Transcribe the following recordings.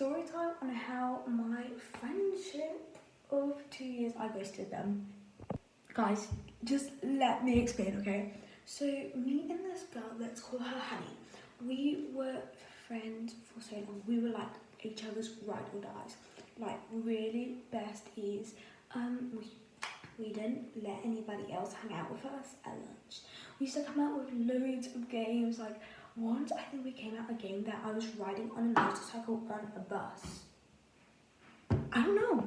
story time on how my friendship of 2 years, I ghosted them. Guys, just let me explain, okay? So me and this girl, let's call her Honey, we were friends for so long. We were like each other's ride or dies, like really besties. We didn't let anybody else hang out with us at lunch. We used to come out with loads of games. Like once I think we came out a game that I was riding on a motorcycle on a bus. I don't know.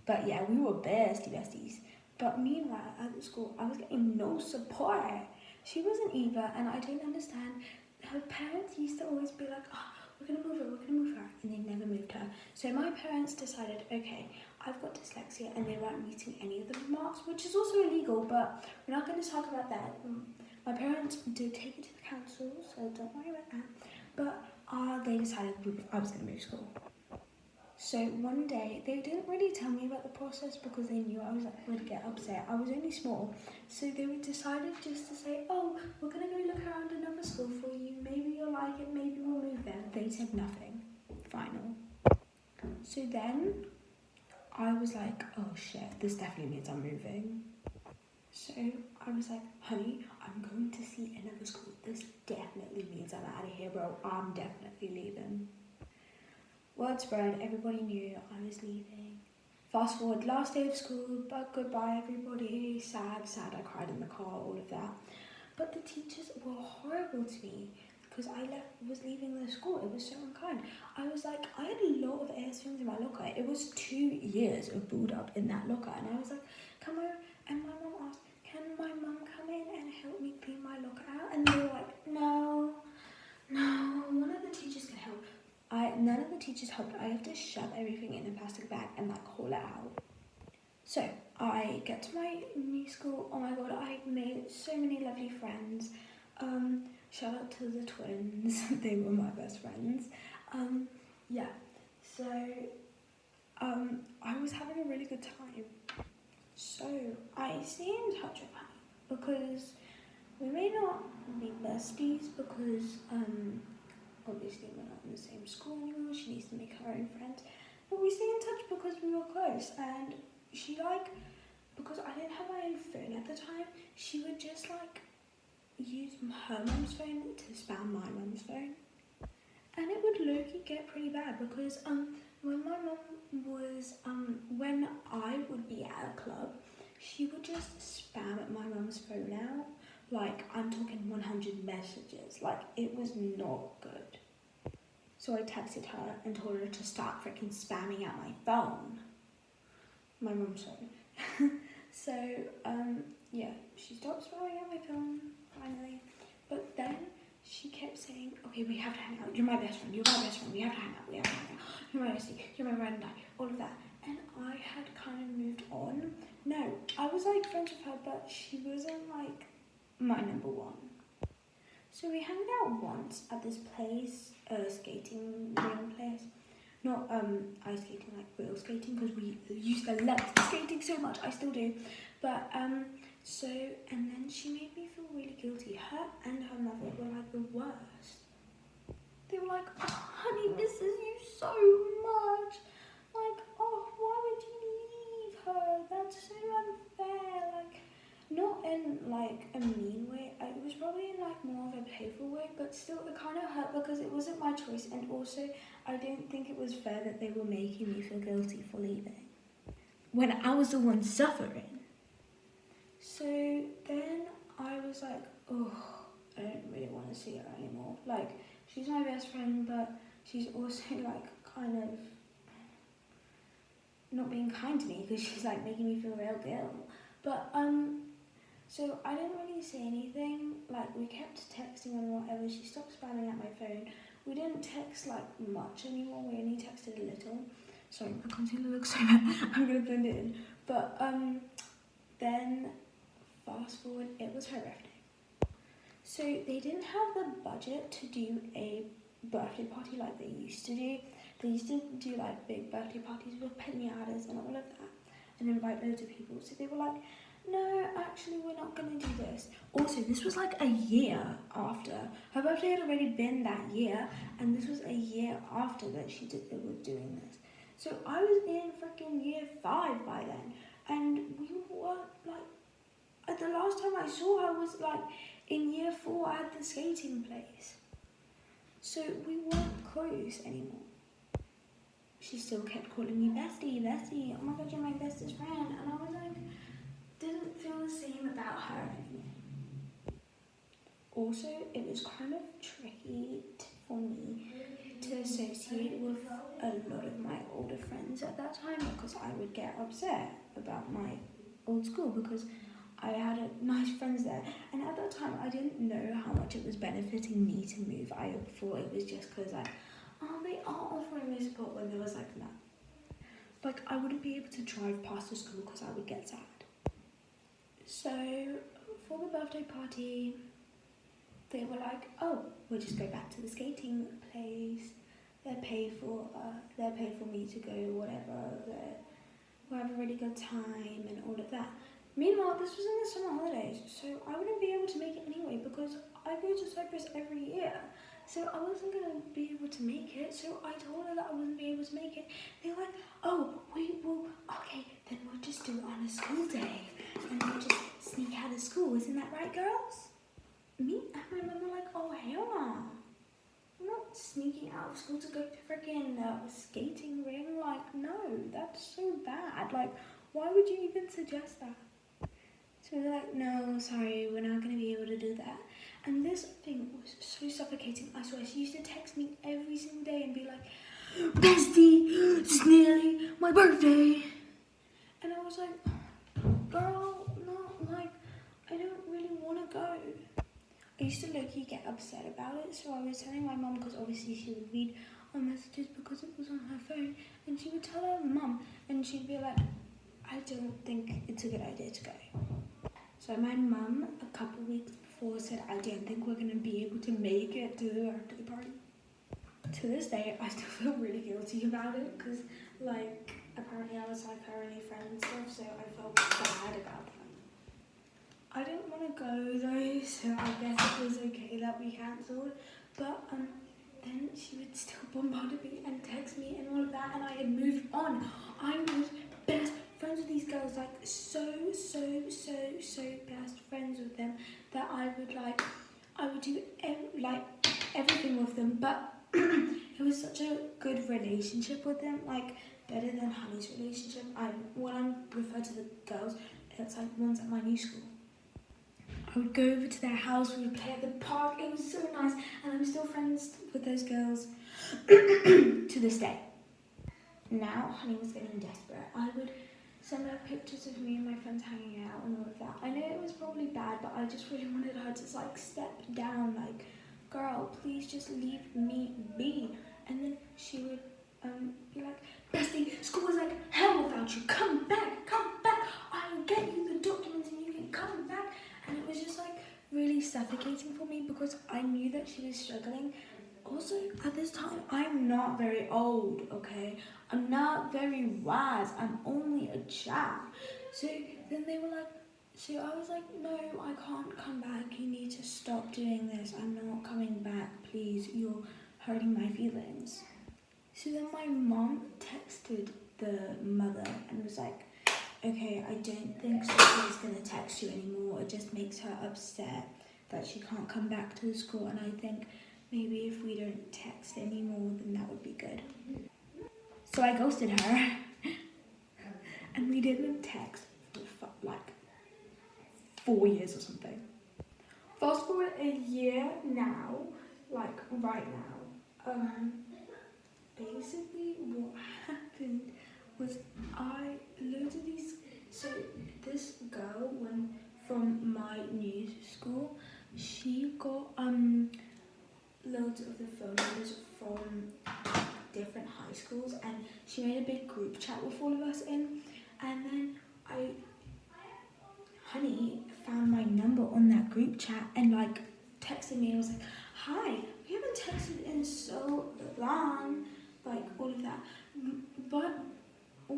But yeah, we were besties. But meanwhile, at the school, I was getting no support. She wasn't either, and I don't understand. Her parents used to always be like, oh, we're gonna move her, and they never moved her. So my parents decided, okay, I've got dyslexia, and they weren't meeting any of the marks, which is also illegal, but we're not gonna talk about that. My parents did take it to the council, so don't worry about that. But they decided I was gonna move school. So one day, they didn't really tell me about the process because they knew I was like, would get upset. I was only small. So they decided just to say, oh, we're going to go look around another school for you. Maybe you'll like it, maybe we'll move there. They said nothing. Final. So then, I was like, oh shit, this definitely means I'm moving. So I was like, honey, I'm going to see another school. This definitely means I'm out of here, bro. I'm definitely leaving. Word spread, everybody knew I was leaving. Fast forward, last day of school, but goodbye everybody. Sad, I cried in the car, all of that. But the teachers were horrible to me because I was leaving the school. It was so unkind. I was like, I had a lot of air swings in my locker. It was 2 years of booed up in that locker. And I was like, come over. And my mum asked, can my mum come in and help me clean my locker out? And they were like, no, one of the teachers can help. None of the teachers helped. I have to shove everything in a plastic bag and like haul it out. So I get to my new school. Oh my god, I made so many lovely friends. Shout out to the twins. They were my best friends. Yeah. So I was having a really good time. So I stay in touch with her because we may not be besties because obviously we're not in the same school anymore. She needs to make her own friends. But we stay in touch because we were close. And she because I didn't have my own phone at the time, she would just use her mum's phone to spam my mum's phone. And it would low-key get pretty bad because when my mum was, when I would be at a club, she would just spam my mum's phone out. Like, I'm talking 100 messages. Like, it was not good. So I texted her and told her to stop freaking spamming out my phone. My mum's phone. So, yeah, she stopped spamming out my phone, finally. But then she kept saying, okay, we have to hang out. You're my best friend. We have to hang out. You're my bestie. You're my ride and die. All of that. And I had kind of moved on. No, I was friends with her, but she wasn't my number one. So we hung out once at this place, skating ring place. Not ice skating, wheel skating, because we used to love skating so much. I still do. But so, and then she made me feel really guilty. Her and her mother were the worst. They were like, oh, honey, misses you so much. Oh, why would you leave her? That's so unfair. Not in a mean way. It was probably in more of a playful way, but still it kind of hurt because it wasn't my choice, and also I didn't think it was fair that they were making me feel guilty for leaving when I was the one suffering. So then I was like, oh, I don't really want to see her anymore. She's my best friend, but she's also kind of not being kind to me because she's making me feel real guilt. But so I didn't really say anything. We kept texting and whatever. She stopped spamming at my phone. We didn't text much anymore. We only texted a little. Sorry, my concealer looks so bad. I'm gonna blend it in. But then fast forward, it was her birthday. So they didn't have the budget to do a birthday party like they used to do. They used to do big birthday parties with pinatas and all of that, and invite loads of people. So they were like, no, actually we're not gonna do this. Also, this was like a year after. Her birthday had already been that year, and this was a year after that was doing this. So I was in freaking year 5 by then, and we were like, the last time I saw her was like in year 4 at the skating place. So we weren't close anymore. She still kept calling me bestie, bestie. Oh my god, you're my bestest friend. And I was like, didn't feel the same about her anymore. Also, it was kind of tricky for me to associate with a lot of my older friends at that time because I would get upset about my old school because I had nice friends there, and at that time I didn't know how much it was benefiting me to move. I thought it was just because they are offering me support when there was like no. Like I wouldn't be able to drive past the school because I would get sad. So for the birthday party, they were like, oh, we'll just go back to the skating place. They'll pay for me to go, whatever. We'll have a really good time and all of that. Meanwhile, this was in the summer holidays, so I wouldn't be able to make it anyway because I go to Cyprus every year. So I wasn't going to be able to make it, so I told her that I wouldn't be able to make it. They were like, oh, okay, then we'll just do it on a school day. And we'll just sneak out of school, isn't that right, girls? Me and my mum were like, oh, hell no. I'm not sneaking out of school to go to freaking skating ring. Like, no, that's so bad. Like, why would you even suggest that? So they're like, no, sorry, we're not going to be able to do that. And this thing was so suffocating. I swear, she used to text me every single day and be like, bestie, it's nearly my birthday. And I was like, girl, no, like, I don't really want to go. I used to low-key get upset about it, so I was telling my mum, because obviously she would read our messages because it was on her phone, and she would tell her mum, and she'd be like, I don't think it's a good idea to go. So my mum, a couple weeks before, said, I don't think we're going to be able to make it to the birthday party. To this day, I still feel really guilty about it, because, like, apparently I was like her only friend and stuff, so I felt bad about that. I didn't want to go though, so I guess it was okay that we cancelled. But then she would still bombard me and text me and all of that, and I had moved on. I was best friends with these girls, like so best friends with them that I would do everything with them. But it was such a good relationship with them, like better than Honey's relationship. When I refer to the girls, it's like ones at my new school. I would go over to their house, we would play at the park, it was so nice, and I'm still friends with those girls to this day. Now, Honey was getting desperate. I would send her pictures of me and my friends hanging out and all of that. I know it was probably bad, but I just really wanted her to step down, like, girl, please just leave me be. And then she would be like, bestie, school is like hell without you, come back, I'll get you the documents and you can come back. And it was just really suffocating for me because I knew that she was struggling. Also, at this time, I'm not very old, okay? I'm not very wise. I'm only a child. So then they were like, so I was like, no, I can't come back. You need to stop doing this. I'm not coming back, please. You're hurting my feelings. So then my mom texted the mother and was like, okay, I don't think Sophia's going to text you anymore. It just makes her upset that she can't come back to the school. And I think maybe if we don't text anymore, then that would be good. So I ghosted her. And we didn't text for 4 years or something. Fast forward a year now, right now. Basically what happened was so this girl went from my new school, she got loads of the phone numbers from different high schools, and she made a big group chat with all of us in, and then Honey found my number on that group chat and texted me and was like, hi, we haven't texted in so long, all of that. But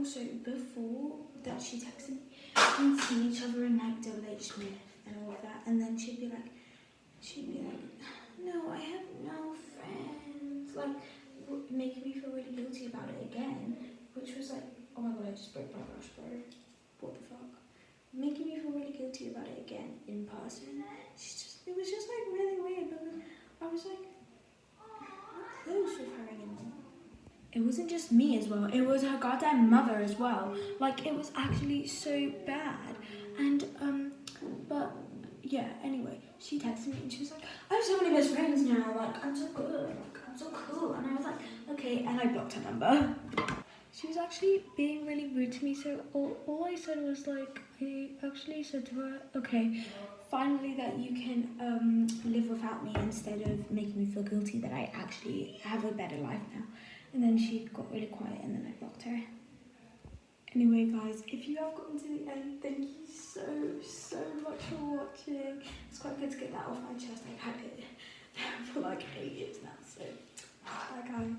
also before that she texted me, we'd see each other in like WH Smith and all of that, and then she'd be like, no, I have no friends, like making me feel really guilty about it again, which was like, oh my god, I just broke my brush, bro. What the fuck? Making me feel really guilty about it again in person. It was just like really weird, but I was like, not close with her anymore. It wasn't just me as well, it was her goddamn mother as well. Like, it was actually so bad. And, but, yeah, anyway, she texted me and she was like, I have so many best friends now, like, I'm so good, like, I'm so cool. And I was like, okay, and I blocked her number. She was actually being really rude to me, so all I said was like, I actually said to her, okay, finally that you can live without me instead of making me feel guilty that I actually have a better life now. And then she got really quiet and then I blocked her. Anyway guys, if you have gotten to the end, thank you so much for watching. It's quite good to get that off my chest. I've had it for like 8 years now, so bye guys.